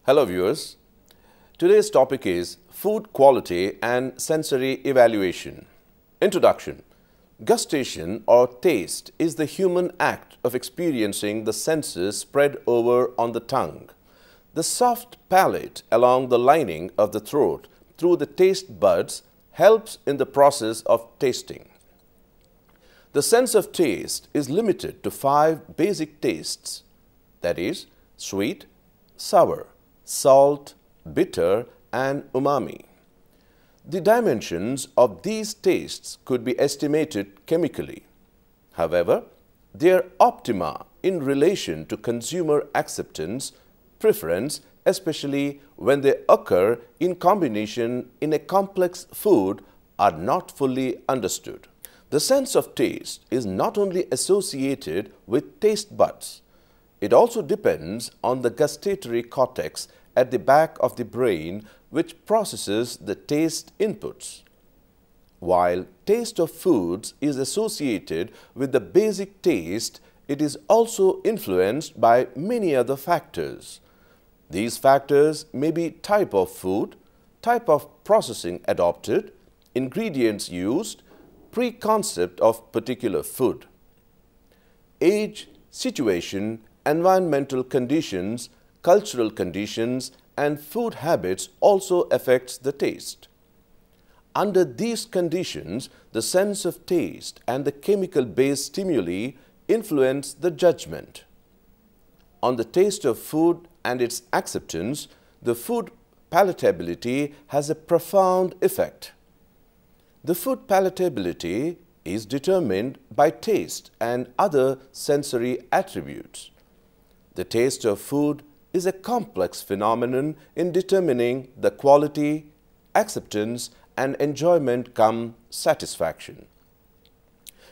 Hello viewers, today's topic is food quality and sensory evaluation. Introduction. Gustation or taste is the human act of experiencing the senses spread over on the tongue. The soft palate along the lining of the throat through the taste buds helps in the process of tasting. The sense of taste is limited to 5 basic tastes, that is, sweet, sour, salt, bitter, and umami. The dimensions of these tastes could be estimated chemically. However, their optima in relation to consumer acceptance, preference, especially when they occur in combination in a complex food, are not fully understood. The sense of taste is not only associated with taste buds, it also depends on the gustatory cortex at the back of the brain which processes the taste inputs. While taste of foods is associated with the basic taste, it is also influenced by many other factors. These factors may be type of food, type of processing adopted, ingredients used, preconcept of particular food. Age, situation, environmental conditions, cultural conditions, and food habits also affects the taste. Under these conditions, the sense of taste and the chemical-based stimuli influence the judgment. On the taste of food and its acceptance, the food palatability has a profound effect. The food palatability is determined by taste and other sensory attributes. The taste of food is a complex phenomenon in determining the quality, acceptance, and enjoyment cum satisfaction.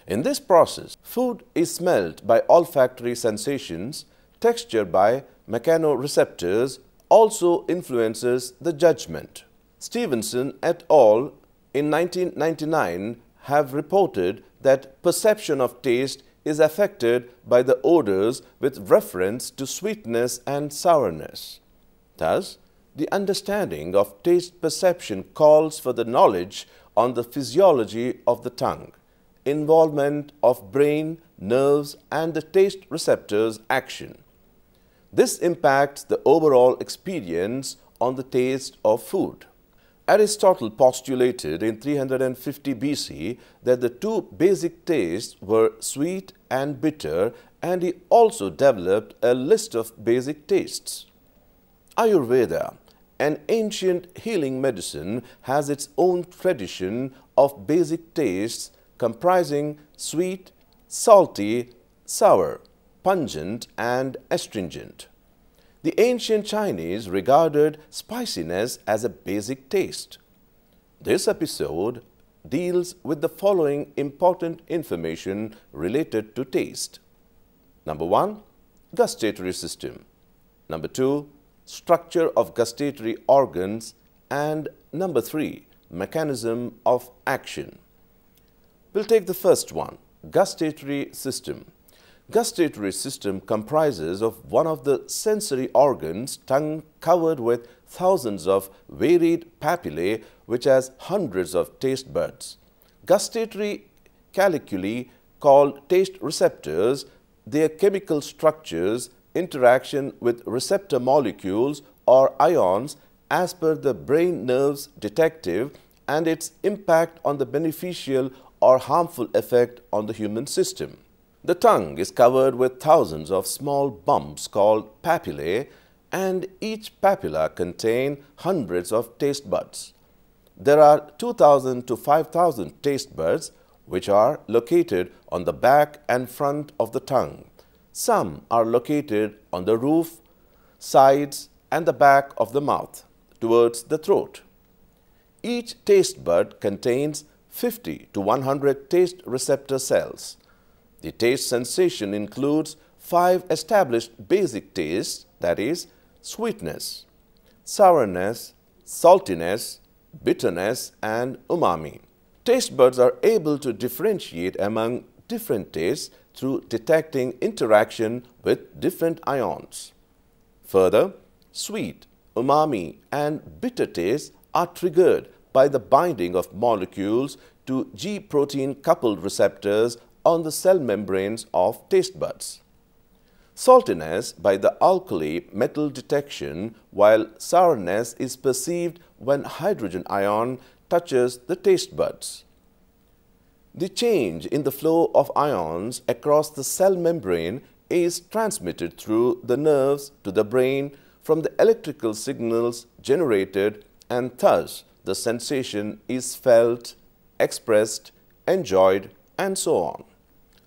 In this process, food is smelled by olfactory sensations, texture by mechanoreceptors also influences the judgment. Stevenson et al. In 1999 have reported that perception of taste is affected by the odors with reference to sweetness and sourness. Thus, the understanding of taste perception calls for the knowledge on the physiology of the tongue, involvement of brain, nerves, and the taste receptors' action. This impacts the overall experience on the taste of food. Aristotle postulated in 350 BC that the two basic tastes were sweet and bitter, and he also developed a list of basic tastes. Ayurveda, an ancient healing medicine, has its own tradition of basic tastes comprising sweet, salty, sour, pungent, and astringent. The ancient Chinese regarded spiciness as a basic taste. This episode deals with the following important information related to taste. Number 1, gustatory system. Number 2, structure of gustatory organs. And number 3, mechanism of action. We'll take the first one, gustatory system. Gustatory system comprises of one of the sensory organs, tongue, covered with thousands of varied papillae which has hundreds of taste buds. Gustatory caliculi, called taste receptors, their chemical structures, interaction with receptor molecules or ions as per the brain nerves detective, and its impact on the beneficial or harmful effect on the human system. The tongue is covered with thousands of small bumps called papillae, and each papilla contains hundreds of taste buds. There are 2,000 to 5,000 taste buds which are located on the back and front of the tongue. Some are located on the roof, sides, and the back of the mouth towards the throat. Each taste bud contains 50 to 100 taste receptor cells. The taste sensation includes 5 established basic tastes, that is, sweetness, sourness, saltiness, bitterness, and umami. Taste buds are able to differentiate among different tastes through detecting interaction with different ions. Further, sweet, umami, and bitter taste are triggered by the binding of molecules to G-protein coupled receptors on the cell membranes of taste buds. Saltiness by the alkali metal detection, while sourness is perceived when hydrogen ion touches the taste buds. The change in the flow of ions across the cell membrane is transmitted through the nerves to the brain from the electrical signals generated, and thus the sensation is felt, expressed, enjoyed, and so on.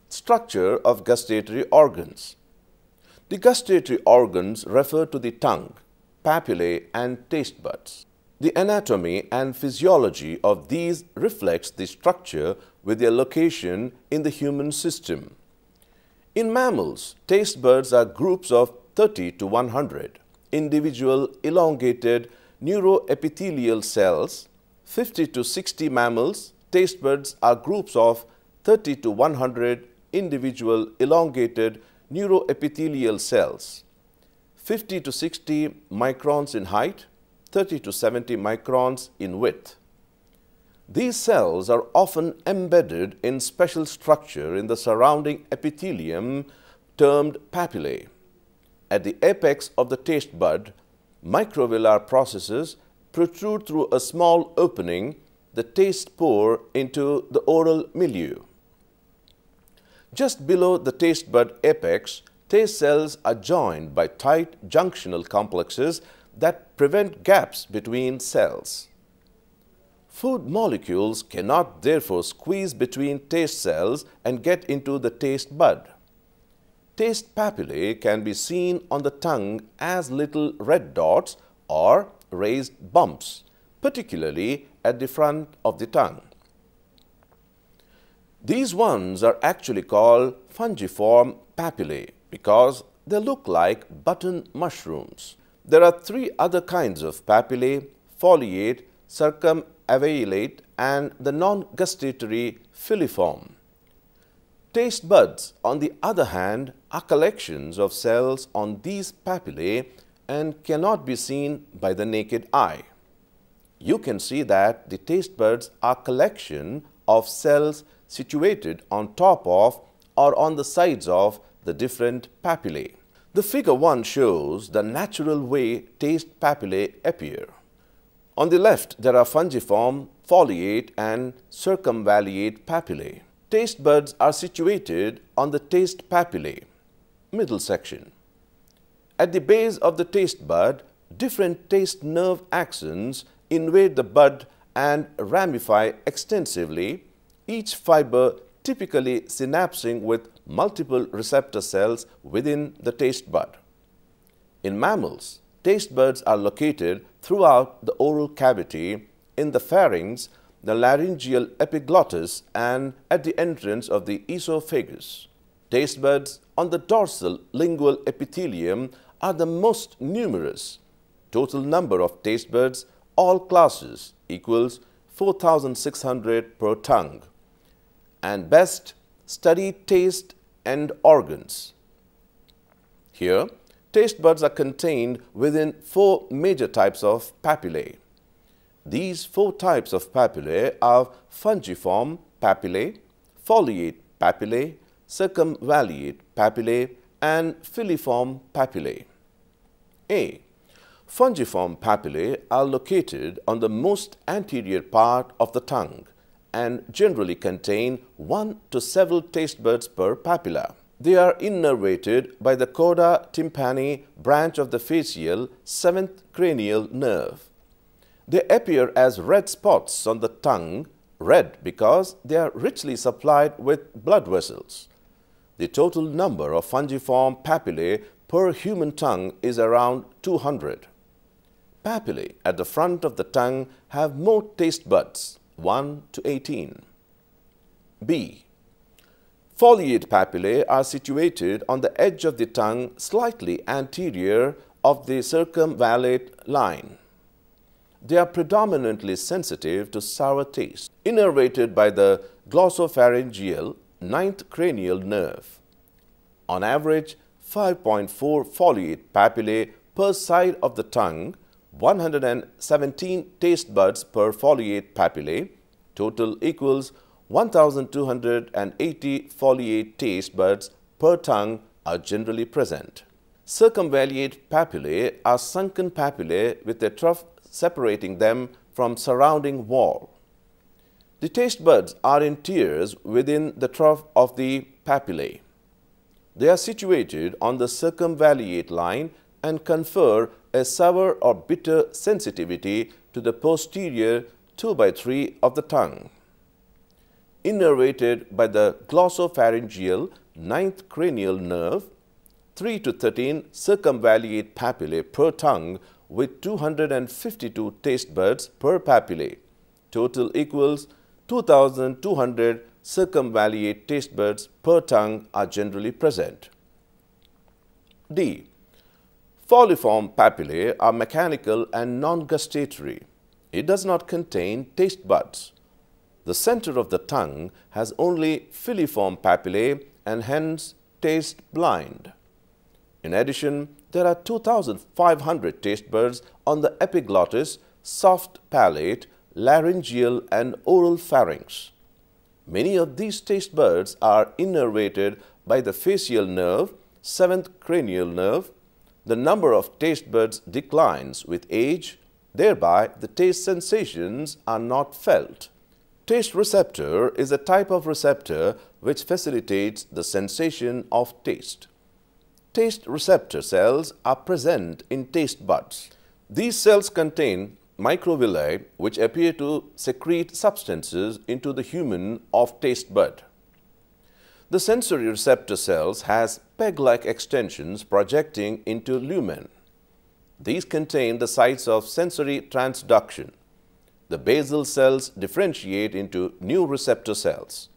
Structure of gustatory organs. The gustatory organs refer to the tongue, papillae, and taste buds. The anatomy and physiology of these reflects the structure with their location in the human system. In mammals, taste buds are groups of 30 to 100 individual elongated neuroepithelial cells. 50 to 60 mammals, taste buds are groups of 30 to 100 individual elongated neuroepithelial cells. 50 to 60 microns in height, 30 to 70 microns in width. These cells are often embedded in special structure in the surrounding epithelium termed papillae. At the apex of the taste bud, microvillar processes protrude through a small opening, the taste pore, into the oral milieu. Just below the taste bud apex, taste cells are joined by tight junctional complexes that prevent gaps between cells. Food molecules cannot therefore squeeze between taste cells and get into the taste bud. Taste papillae can be seen on the tongue as little red dots or raised bumps, particularly at the front of the tongue. These ones are actually called fungiform papillae because they look like button mushrooms. There are three other kinds of papillae: foliate, circumavallate, and the non-gustatory filiform. Taste buds, on the other hand, are collections of cells on these papillae and cannot be seen by the naked eye. You can see that the taste buds are a collection of cells situated on top of or on the sides of the different papillae. The figure 1 shows the natural way taste papillae appear. On the left, there are fungiform, foliate, and circumvallate papillae. Taste buds are situated on the taste papillae, middle section. At the base of the taste bud, different taste nerve axons invade the bud and ramify extensively, each fiber typically synapsing with multiple receptor cells within the taste bud. In mammals, taste buds are located throughout the oral cavity, in the pharynx, the laryngeal epiglottis, and at the entrance of the esophagus. Taste buds on the dorsal lingual epithelium are the most numerous. Total number of taste buds, all classes, equals 4,600 per tongue. And best, study taste and organs. Here, taste buds are contained within 4 major types of papillae. These 4 types of papillae are fungiform papillae, foliate papillae, circumvallate papillae, and filiform papillae. A. Fungiform papillae are located on the most anterior part of the tongue and generally contain 1 to several taste buds per papilla. They are innervated by the coda tympani branch of the facial 7th cranial nerve. They appear as red spots on the tongue, red because they are richly supplied with blood vessels. The total number of fungiform papillae per human tongue is around 200. Papillae at the front of the tongue have more taste buds, 1 to 18. B. Foliate papillae are situated on the edge of the tongue slightly anterior of the circumvallate line. They are predominantly sensitive to sour taste, innervated by the glossopharyngeal 9th cranial nerve. On average, 5.4 foliate papillae per side of the tongue, 117 taste buds per foliate papillae. Total equals 1280 foliate taste buds per tongue are generally present. Circumvallate papillae are sunken papillae with a trough separating them from surrounding wall. The taste buds are in tiers within the trough of the papillae. They are situated on the circumvallate line and confer a sour or bitter sensitivity to the posterior 2/3 of the tongue. Innervated by the glossopharyngeal 9th cranial nerve, 3 to 13 circumvallate papillae per tongue with 252 taste buds per papillae. Total equals 2,200 circumvallate taste buds per tongue are generally present. D. Foliform papillae are mechanical and non-gustatory. It does not contain taste buds. The center of the tongue has only filiform papillae and hence taste blind. In addition, there are 2,500 taste buds on the epiglottis, soft palate, laryngeal and oral pharynx. Many of these taste buds are innervated by the facial nerve, 7th cranial nerve. The number of taste buds declines with age, thereby the taste sensations are not felt. Taste receptor is a type of receptor which facilitates the sensation of taste. Taste receptor cells are present in taste buds. These cells contain microvilli which appear to secrete substances into the human of taste bud. The sensory receptor cells has peg-like extensions projecting into lumen. These contain the sites of sensory transduction. The basal cells differentiate into new receptor cells.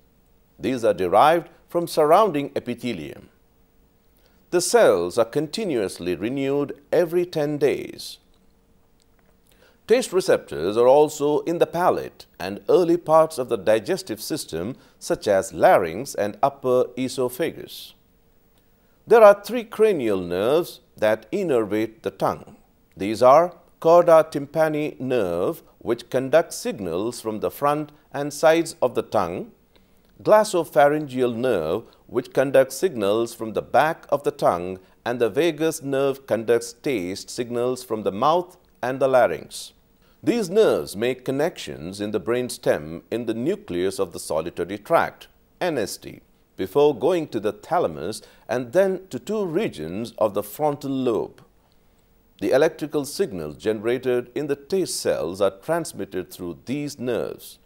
These are derived from surrounding epithelium. The cells are continuously renewed every 10 days. Taste receptors are also in the palate and early parts of the digestive system such as larynx and upper esophagus. There are 3 cranial nerves that innervate the tongue. These are chorda tympani nerve which conducts signals from the front and sides of the tongue, glossopharyngeal nerve which conducts signals from the back of the tongue, and the vagus nerve conducts taste signals from the mouth and the larynx. These nerves make connections in the brain stem in the nucleus of the solitary tract, NST, before going to the thalamus and then to 2 regions of the frontal lobe. The electrical signals generated in the taste cells are transmitted through these nerves.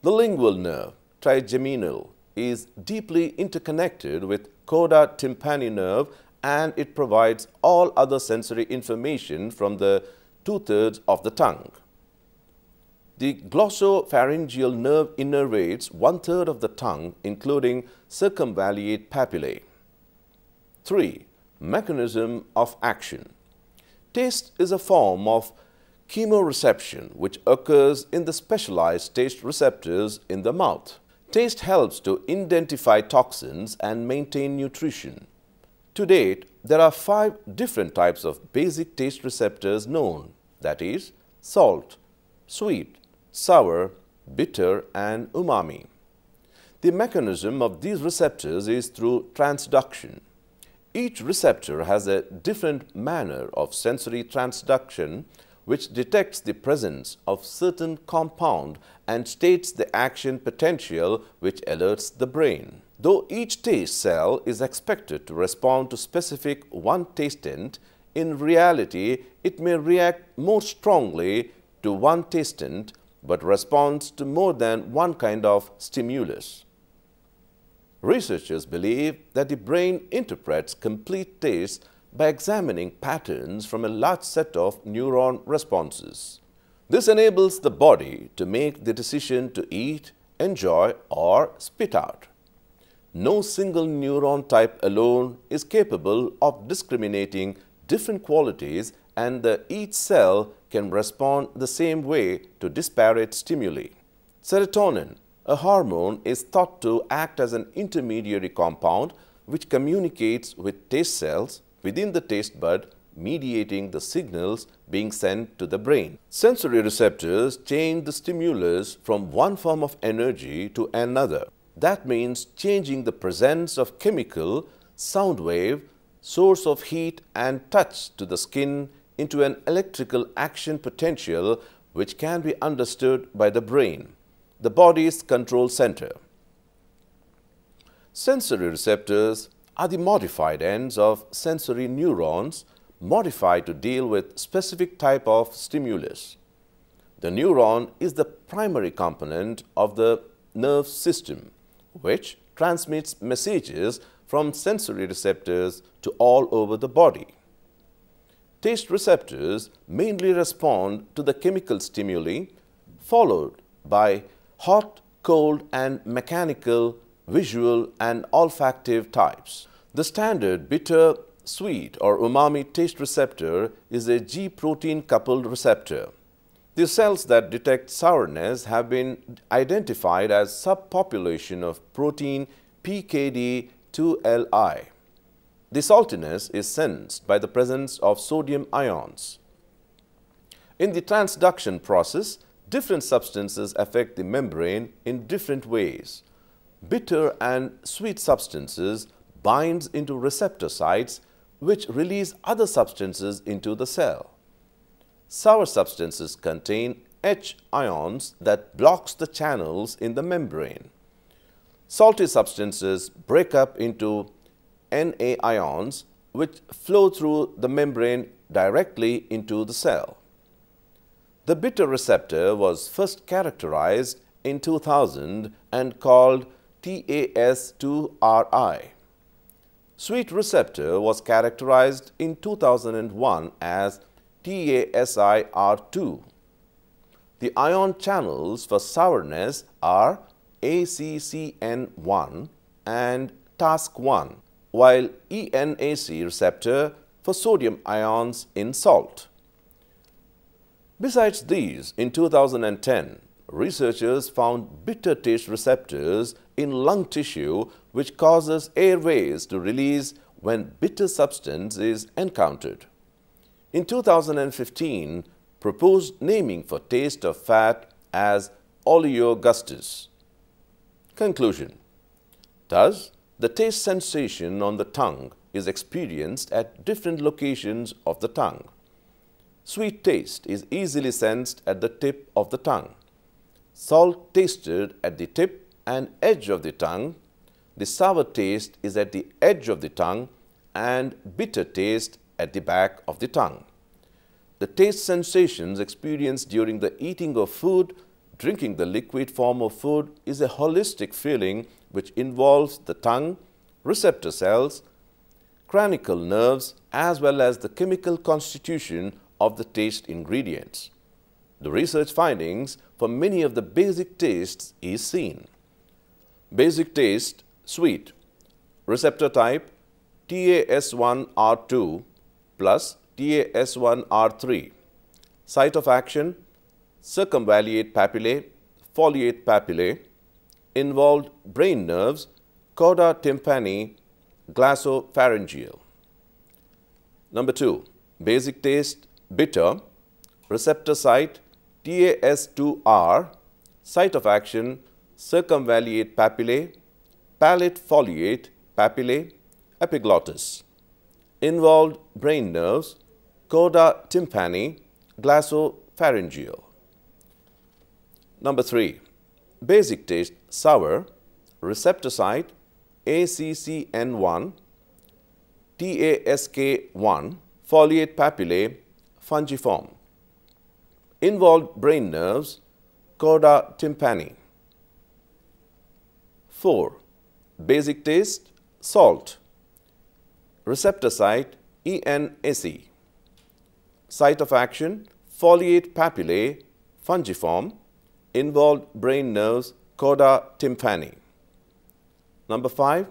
The lingual nerve, trigeminal, is deeply interconnected with chorda tympani nerve, and it provides all other sensory information from the 2/3 of the tongue. The glossopharyngeal nerve innervates 1/3 of the tongue, including circumvallate papillae. 3. Mechanism of action. Taste is a form of chemoreception which occurs in the specialized taste receptors in the mouth. Taste helps to identify toxins and maintain nutrition. To date, there are 5 different types of basic taste receptors known, that is, salt, sweet, sour, bitter, and umami. The mechanism of these receptors is through transduction. Each receptor has a different manner of sensory transduction which detects the presence of certain compound and states the action potential which alerts the brain. Though each taste cell is expected to respond to specific one tastent, in reality it may react more strongly to one tastent but responds to more than one kind of stimulus. Researchers believe that the brain interprets complete taste by examining patterns from a large set of neuron responses. This enables the body to make the decision to eat, enjoy, or spit out. No single neuron type alone is capable of discriminating different qualities, and each cell can respond the same way to disparate stimuli. Serotonin, a hormone, is thought to act as an intermediary compound which communicates with taste cells within the taste bud mediating the signals being sent to the brain. Sensory receptors change the stimulus from one form of energy to another. That means changing the presence of chemical, sound wave, source of heat and touch to the skin into an electrical action potential which can be understood by the brain, the body's control center. Sensory receptors are the modified ends of sensory neurons modified to deal with specific type of stimulus. The neuron is the primary component of the nerve system, which transmits messages from sensory receptors to all over the body. Taste receptors mainly respond to the chemical stimuli, followed by hot, cold and mechanical, visual and olfactive types. The standard bitter, sweet or umami taste receptor is a G protein coupled receptor. The cells that detect sourness have been identified as subpopulation of protein PKD2Li. The saltiness is sensed by the presence of sodium ions. In the transduction process, different substances affect the membrane in different ways. Bitter and sweet substances binds into receptor sites which release other substances into the cell. Sour substances contain H ions that blocks the channels in the membrane. Salty substances break up into Na ions which flow through the membrane directly into the cell. The bitter receptor was first characterized in 2000 and called TAS2RI. Sweet receptor was characterized in 2001 as TASIR2. The ion channels for sourness are ACCN1 and TASC1, while ENAC receptor for sodium ions in salt. Besides these, in 2010, researchers found bitter taste receptors in lung tissue which causes airways to release when bitter substance is encountered. In 2015, proposed naming for taste of fat as oleogustus. Conclusion. Thus, the taste sensation on the tongue is experienced at different locations of the tongue. Sweet taste is easily sensed at the tip of the tongue. Salt tasted at the tip and edge of the tongue. The sour taste is at the edge of the tongue and bitter taste at the back of the tongue. The taste sensations experienced during the eating of food, drinking the liquid form of food is a holistic feeling which involves the tongue, receptor cells, cranial nerves as well as the chemical constitution of the taste ingredients. The research findings for many of the basic tastes is seen. Basic taste, sweet. Receptor type, TAS1R2 plus TAS1R3. Site of action, circumvallate papillae, foliate papillae. Involved brain nerves, chorda tympani, glossopharyngeal. Number 2. Basic taste, bitter. Receptor site, TAS2R. Site of action, circumvallate papillae, palate foliate papillae, epiglottis. Involved brain nerves, chorda tympani, glossopharyngeal. Number 3. Basic taste, sour. Receptor site, ACCN1, TASK1, foliate papillae, fungiform. Involved brain nerves, chorda tympani. 4. Basic taste, salt. Receptor site, ENAC. Site of action, foliate papillae, fungiform. Involved brain nerves, chorda tympani. Number 5.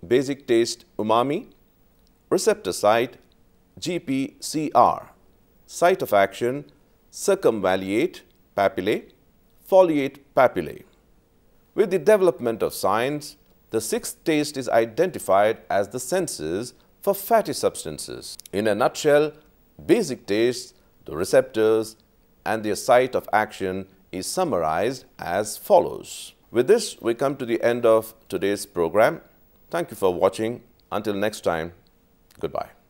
Basic taste, umami. Receptor site, GPCR. Site of action, circumvallate papillae, foliate papillae. With the development of science, the sixth taste is identified as the senses for fatty substances. In a nutshell, basic tastes, the receptors, and their site of action is summarized as follows. With this, we come to the end of today's program. Thank you for watching. Until next time, goodbye.